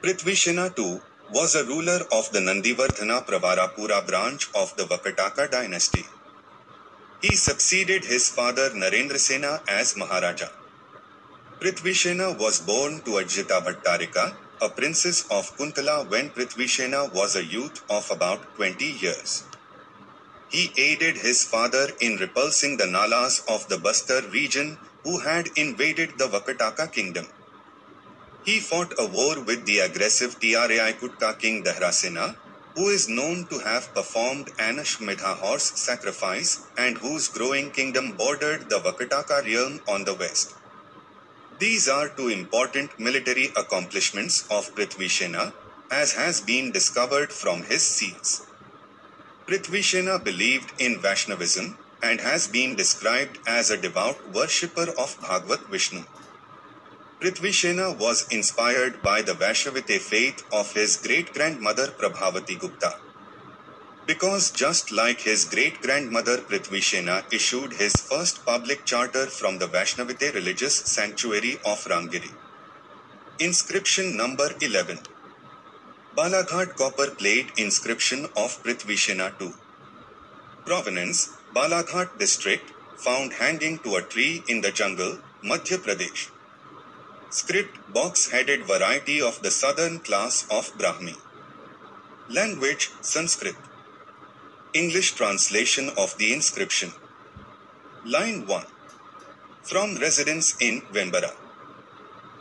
Prithvi-shena too was a ruler of the Nandivardhana-Pravara-pura branch of the Vaka-taka dynasty. He succeeded his father Narendra-sena as Maharaja. Prithvi-shena was born to Ajita Bhattarika, a princess of Kuntala, when Prithvi-shena was a youth of about 20 years. He aided his father in repulsing the Nalas of the Bastar region, who had invaded the Vaka-taka kingdom. He fought a war with the aggressive Trai-kutaka king Dahra-sena, who is known to have performed an ashwa-medha horse sacrifice and whose growing kingdom bordered the Vaka-taka realm on the west. These are two important military accomplishments of Prithvi-shena, as has been discovered from his seals. Prithvi-shena believed in Vaishnavism and has been described as a devout worshipper of Bhagavat Vishnu. Prithvi-shena was inspired by the Vaishnavite faith of his great-grandmother Prabhavati-gupta. Because just like his great-grandmother, Prithvi-shena issued his first public charter from the Vaishnavite religious sanctuary of Ramagiri. Inscription number 11. Balaghat copper plate inscription of Prithvi-shena II. Provenance: Balaghat district, found hanging to a tree in the jungle, Madhya Pradesh. Script: box-headed variety of the southern class of Brahmi. Language: Sanskrit. English translation of the inscription. Line 1. From residence in Vembara.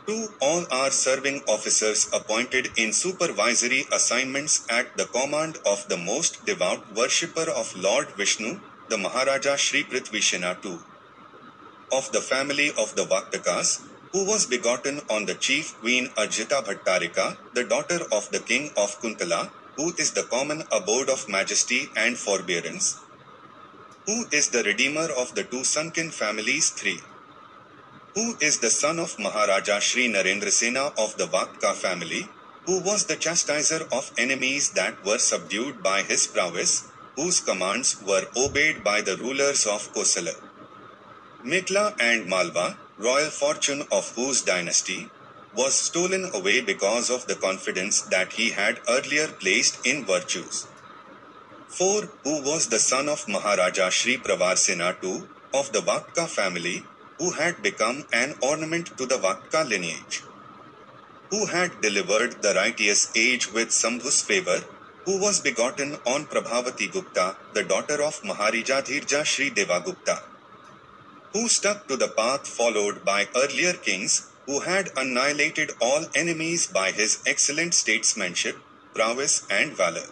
2. All are serving officers appointed in supervisory assignments at the command of the most devout worshipper of Lord Vishnu, the Maharaja Shri Prithvi-shena II. Of the family of the Vaka-takas, who was begotten on the chief queen Ajita Bhattarika, the daughter of the king of Kuntala, who is the common abode of majesty and forbearance, who is the redeemer of the two sunken families 3, who is the son of Maharaja Shri Narendra-sena of the Vaka-taka family, who was the chastiser of enemies that were subdued by his prowess, whose commands were obeyed by the rulers of Kosala, Mithila and Malwa, royal fortune of whose dynasty was stolen away because of the confidence that he had earlier placed in virtues. 4. Who was the son of Maharaja Shri Prabhavati-sena II, of the Vaka-taka family, who had become an ornament to the Vaka-taka lineage, who had delivered the righteous age with Sambhu's favor, who was begotten on Prabhavati-gupta, the daughter of Maharaja Shri Deva-gupta, who stuck to the path followed by earlier kings, who had annihilated all enemies by his excellent statesmanship, prowess and valor.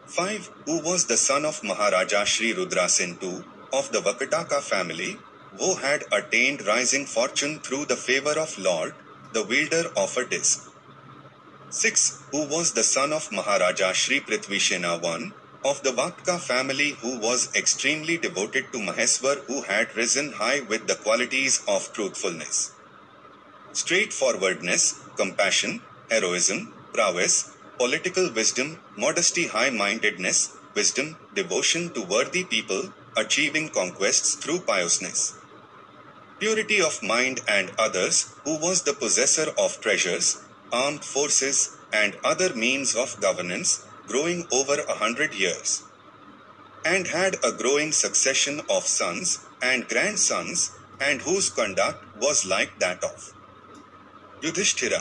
5. Who was the son of Maharaja Shri Rudra-sena II, of the Vaka-taka family, who had attained rising fortune through the favor of Lord, the wielder of a disc. 6. Who was the son of Maharaja Shri Prithvi-shena I, of the Vaka-taka family, who was extremely devoted to Maheswar, who had risen high with the qualities of truthfulness, straightforwardness, compassion, heroism, prowess, political wisdom, modesty, high-mindedness, wisdom, devotion to worthy people, achieving conquests through piousness, purity of mind and others, who was the possessor of treasures, armed forces, and other means of governance, growing over 100 years, and had a growing succession of sons and grandsons, and whose conduct was like that of Yudhishthira.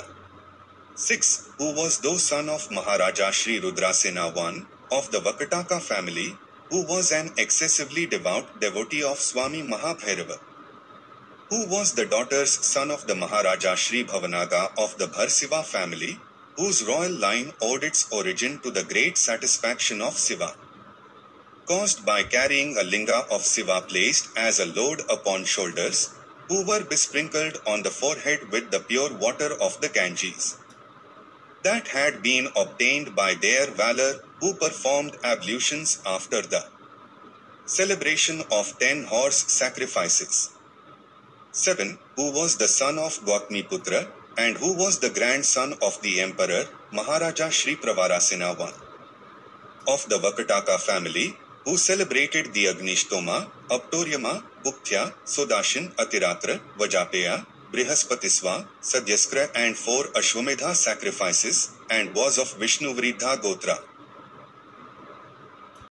6. Who was though son of Maharaja Shri Rudra-sena I, of the Vaka-taka family, who was an excessively devout devotee of Swami Mahabhairava, who was the daughter's son of the Maharaja Shri Bhavanaga of the Bharsiva family, whose royal line owed its origin to the great satisfaction of Siva, caused by carrying a linga of Siva placed as a load upon shoulders, who were besprinkled on the forehead with the pure water of the Ganges, that had been obtained by their valor, who performed ablutions after the celebration of 10 horse sacrifices. 7. Who was the son of Gautamiputra, and who was the grandson of the emperor, Maharaja Shri Prabhavati-sena I, of the Vaka-taka family, who celebrated the Agnishtoma, Aptoryama, Bhuktya, Sodashin, Atiratra, Vajapeya, Brihaspatisva, Sadyaskra and 4 ashwa-medha sacrifices, and was of Vishnu Vridha Gotra.